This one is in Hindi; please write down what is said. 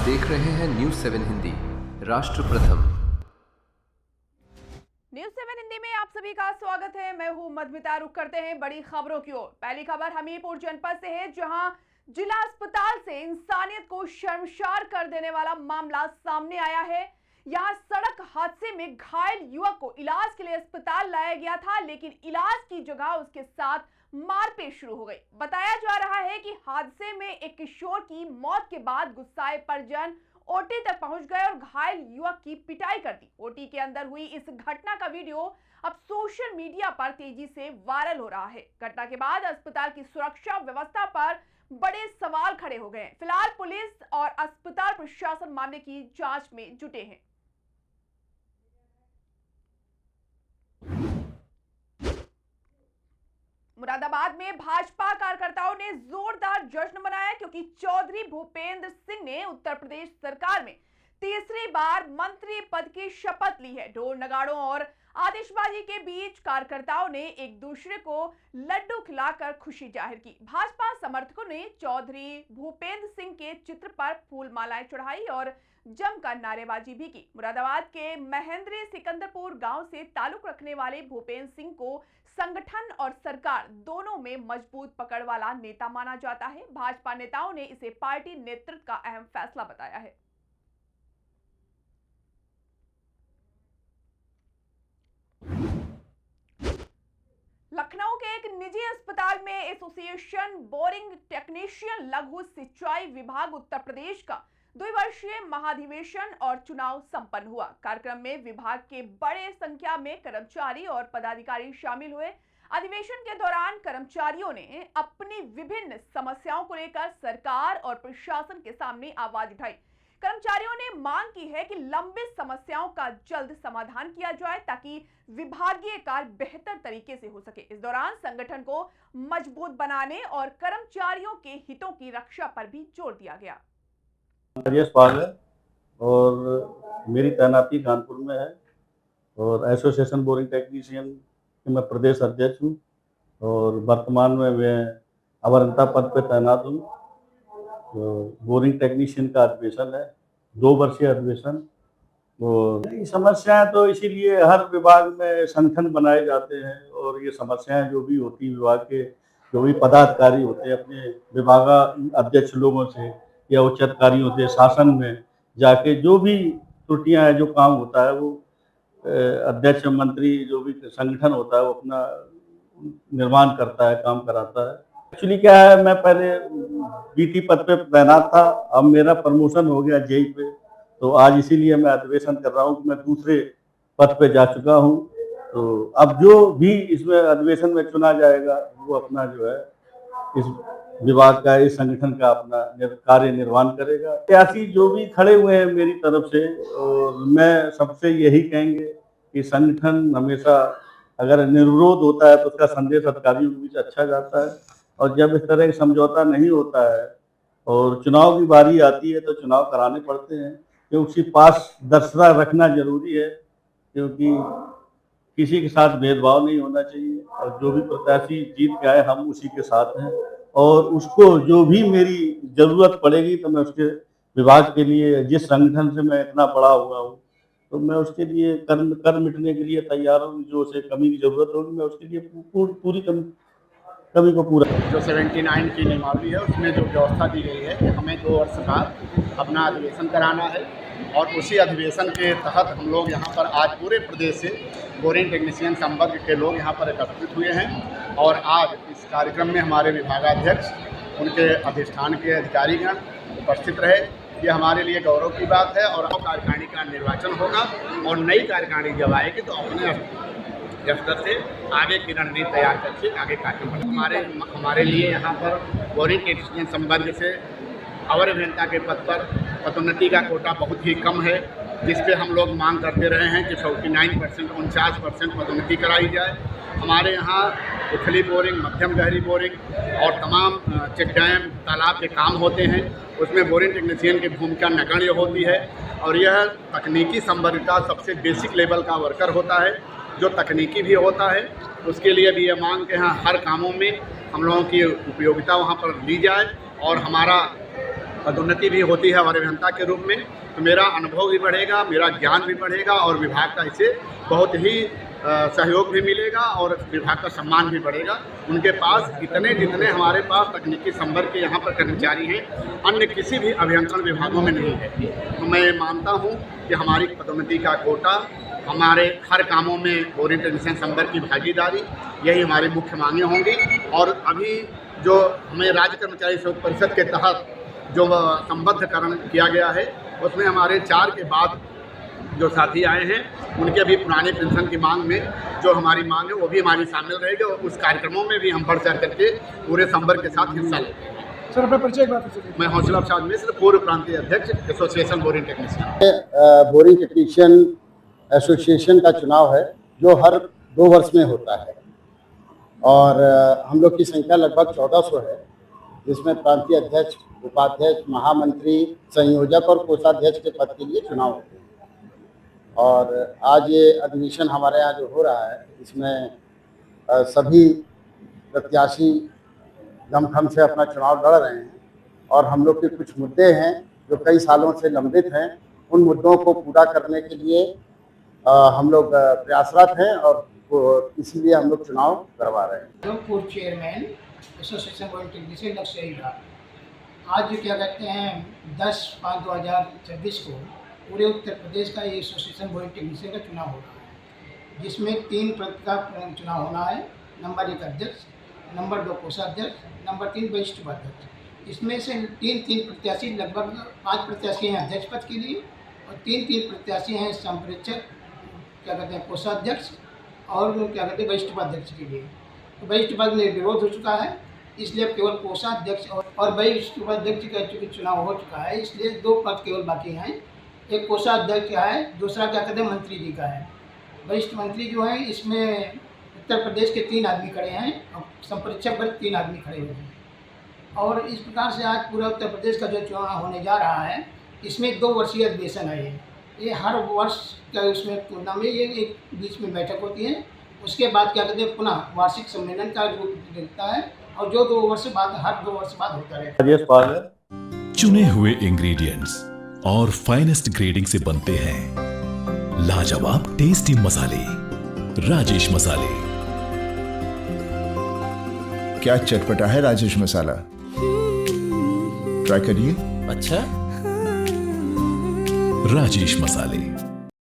देख रहे हैं न्यूज़ 7 हिंदी, राष्ट्र प्रथम। न्यूज़ 7 हिंदी में आप सभी का स्वागत है। मैं हूं मधुमिता। रुक करते हैं बड़ी खबरों की ओर। पहली खबर हमीरपुर जनपद से है, जहां जिला अस्पताल से इंसानियत को शर्मसार कर देने वाला मामला सामने आया है। यहां सड़क हादसे में घायल युवक को इलाज के लिए अस्पताल लाया गया था, लेकिन इलाज की जगह उसके साथ मारपीट शुरू हो गई। बताया जा रहा है कि हादसे में एक किशोर की मौत के बाद गुस्साए परिजन ओटी तक पहुंच गए और घायल युवक की पिटाई कर दी। ओटी के अंदर हुई इस घटना का वीडियो अब सोशल मीडिया पर तेजी से वायरल हो रहा है। घटना के बाद अस्पताल की सुरक्षा व्यवस्था पर बड़े सवाल खड़े हो गए हैं। फिलहाल पुलिस और अस्पताल प्रशासन मामले की जांच में जुटे हैं। मुरादाबाद में भाजपा कार्यकर्ताओं ने जोरदार जश्न मनाया, क्योंकि चौधरी भूपेंद्र सिंह ने उत्तर प्रदेश सरकार में तीसरी बार मंत्री पद की शपथ ली है। ढोल नगाड़ों और आतिशबाजी के बीच कार्यकर्ताओं ने एक दूसरे को लड्डू खिलाकर खुशी जाहिर की। भाजपा समर्थकों ने चौधरी भूपेंद्र सिंह के चित्र पर फूल मालाएं चढ़ाई और जमकर नारेबाजी भी की। मुरादाबाद के महेंद्र सिकंदरपुर गांव से ताल्लुक रखने वाले भूपेंद्र सिंह को संगठन और सरकार दोनों में मजबूत पकड़ वाला नेता माना जाता है। भाजपा नेताओं ने इसे पार्टी नेतृत्व का अहम फैसला बताया है। लखनऊ के एक निजी अस्पताल में एसोसिएशन बोरिंग टेक्नीशियन लघु सिंचाई विभाग उत्तर प्रदेश का द्विवर्षीय महाधिवेशन और चुनाव संपन्न हुआ। कार्यक्रम में विभाग के बड़े संख्या में कर्मचारी और पदाधिकारी शामिल हुए। अधिवेशन के दौरान कर्मचारियों ने अपनी विभिन्न समस्याओं को लेकर सरकार और प्रशासन के सामने आवाज उठाई। कर्मचारियों ने मांग की है कि लंबित समस्याओं का जल्द समाधान किया जाए, ताकि विभागीय कार्य बेहतर तरीके से हो सके। इस दौरान संगठन को मजबूत बनाने और कर्मचारियों के हितों की रक्षा पर भी जोर दिया गया। राजेश पाल है और मेरी तैनाती कानपुर में है और एसोसिएशन बोरिंग टेक्नीशियन के मैं प्रदेश अध्यक्ष हूँ और वर्तमान में मैं अवरंता पद पर तैनात हूँ। तो बोरिंग टेक्नीशियन का अधिवेशन है, 2 वर्षीय अधिवेशन। तो समस्याएं तो इसीलिए हर विभाग में संगठन बनाए जाते हैं और ये समस्याएं जो भी होती विभाग के जो भी पदाधिकारी होते हैं अपने विभाग अध्यक्ष लोगों से या उच्च अधिकारियों से शासन में जाके जो भी त्रुटियां हैं, जो काम होता है वो अध्यक्ष मंत्री जो भी संगठन होता है वो अपना निर्माण करता है, काम कराता है। एक्चुअली क्या है, मैं पहले बीटी पद पे तैनात था, अब मेरा प्रमोशन हो गया जेई पे, तो आज इसीलिए मैं अधिवेशन कर रहा हूँ कि मैं दूसरे पद पे जा चुका हूँ। तो अब जो भी इसमें अधिवेशन में चुना जाएगा वो अपना जो है इस विभाग का, इस संगठन का अपना कार्य निर्वहन करेगा। प्रत्याशी जो भी खड़े हुए हैं मेरी तरफ से, और मैं सबसे यही कहेंगे कि संगठन हमेशा अगर निर्विरोध होता है तो उसका संदेश अधिकारियों के बीच अच्छा जाता है, और जब इस तरह का समझौता नहीं होता है और चुनाव की बारी आती है तो चुनाव कराने पड़ते हैं, क्योंकि उसकी पारदर्शिता रखना जरूरी है, क्योंकि किसी के साथ भेदभाव नहीं होना चाहिए और जो भी प्रत्याशी जीत के आए हम उसी के साथ हैं। और उसको जो भी मेरी जरूरत पड़ेगी तो मैं उसके विभाग के लिए, जिस संगठन से मैं इतना बड़ा हुआ हूँ, तो मैं उसके लिए कर मिटने के लिए तैयार हूँ। जो उसे कमी की जरूरत होगी मैं उसके लिए पूरी कमी को पूरा। जो 79 की नियमावली है उसमें जो व्यवस्था दी गई है कि हमें 2 वर्ष बाद अपना अधिवेशन कराना है, और उसी अधिवेशन के तहत हम लोग यहाँ पर आज पूरे प्रदेश से बोरिंग टेक्नीशियन संवर्ग के लोग यहाँ पर एकत्रित हुए हैं। और आज इस कार्यक्रम में हमारे विभागाध्यक्ष, उनके अधिष्ठान के अधिकारीगण उपस्थित रहे। ये हमारे लिए गौरव की बात है। और कार्यकारिणी का निर्वाचन होगा और नई कार्यकारिणी जब आएगी तो अपने स्तर से आगे की रणनीति तैयार करके आगे कार्यक्रम हमारे लिए यहाँ पर बोरिंग टेक्नीशियन संवर्ग से अवर अभियंता के पद पर पदोन्नति का कोटा बहुत ही कम है, जिस पे हम लोग मांग करते रहे हैं कि 49% 49% पदोन्नति कराई जाए। हमारे यहाँ उथली बोरिंग, मध्यम गहरी बोरिंग और तमाम चेक डैम, तालाब के काम होते हैं, उसमें बोरिंग टेक्नीशियन की भूमिका नगण्य होती है। और यह तकनीकी संवर्ग का सबसे बेसिक लेवल का वर्कर होता है, जो तकनीकी भी होता है। उसके लिए भी ये मांग के यहाँ हर कामों में हम लोगों की उपयोगिता वहाँ पर ली जाए और हमारा पदोन्नति भी होती है हमारे अभियंता के रूप में, तो मेरा अनुभव भी बढ़ेगा, मेरा ज्ञान भी बढ़ेगा और विभाग का इससे बहुत ही सहयोग भी मिलेगा और विभाग का सम्मान भी बढ़ेगा। उनके पास जितने हमारे पास तकनीकी संवर्ग के यहाँ पर कर्मचारी हैं, अन्य किसी भी अभियंत्रण विभागों में नहीं है। तो मैं मानता हूँ कि हमारी पदोन्नति का कोटा, हमारे हर कामों में बोरिंग टेक्नीशियन संवर्ग की भागीदारी, यही हमारी मुख्य मांगें होंगी। और अभी जो हमें राज्य कर्मचारी सहयोग परिषद के तहत जो संबद्धकरण किया गया है, उसमें हमारे 4 के बाद जो साथी आए हैं, उनके अभी पुराने पेंशन की मांग में जो हमारी मांग है वो भी हमारी शामिल रहेगी और उस कार्यक्रमों में भी हम बढ़ चढ़ करके पूरे संवर्ग के साथ हिस्सा लेंगे। सर अपना परिचय एक बार फिर से। मैं हौसला प्रसाद मिश्र, पूर्व प्रांतीय अध्यक्ष association boring technician. Boring technician association का चुनाव है जो हर 2 वर्ष में होता है और हम लोग की संख्या लगभग 1400 है, जिसमें प्रांतीय अध्यक्ष, उपाध्यक्ष, महामंत्री, संयोजक और कोषाध्यक्ष के पद के लिए चुनाव होते हैं। और आज ये अधिवेशन हमारे यहाँ जो हो रहा है, इसमें सभी प्रत्याशी दमखम से अपना चुनाव लड़ रहे हैं और हम लोग के कुछ मुद्दे हैं जो कई सालों से लंबित हैं। उन मुद्दों को पूरा करने के लिए हम लोग प्रयासरत हैं और इसीलिए हम लोग चुनाव करवा रहे हैं। पूर्व चेयरमैन एसोसिएशन बोरिंग टेक्नीशियन लक्ष्य आज क्या कहते हैं 10/5/2024 को पूरे उत्तर प्रदेश का ये एसोसिएशन बोरिंग टेक्नीशियन का चुनाव हो रहा है, जिसमें 3 पद का चुनाव होना है। नंबर 1 अध्यक्ष, नंबर 2 कोषाध्यक्ष, नंबर 3 वरिष्ठ उपाध्यक्ष। इसमें से 3 प्रत्याशी, लगभग 5 प्रत्याशी हैं अध्यक्ष पद के लिए और 3 प्रत्याशी हैं संप्रेक्षक, क्या कहते हैं कोषाध्यक्ष और क्या कहते हैं वरिष्ठ उपाध्यक्ष के लिए। तो वरिष्ठ पद में विरोध हो चुका है, इसलिए केवल कोषाध्यक्ष और वरिष्ठ उपाध्यक्ष का चूँकि चुनाव हो चुका है, इसलिए 2 पद केवल बाकी हैं। एक कोषाध्यक्ष का है, दूसरा क्या कहते हैं मंत्री जी का है। वरिष्ठ मंत्री जो है, इसमें उत्तर प्रदेश के 3 आदमी खड़े हैं और संप्रेक्षक वर्ग 3 आदमी खड़े हुए हैं। और इस प्रकार से आज पूरा उत्तर प्रदेश का जो चुनाव होने जा रहा है, इसमें 2 वर्षीय अधिवेशन है। ये हर वर्ष का उसमें तुलना में ये एक बीच में बैठक होती है, उसके बाद क्या कहते हैं पुनः वार्षिक सम्मेलन का रूप लेता है और जो 2 वर्ष बाद, हर 2 वर्ष बाद होता रहता है। चुने हुए इंग्रेडिएंट्स और फाइनेस्ट ग्रेडिंग से बनते हैं लाजवाब टेस्टी मसाले, राजेश मसाले। क्या चटपटा है राजेश मसाला, ट्राई करिए। अच्छा, राजेश मसाले।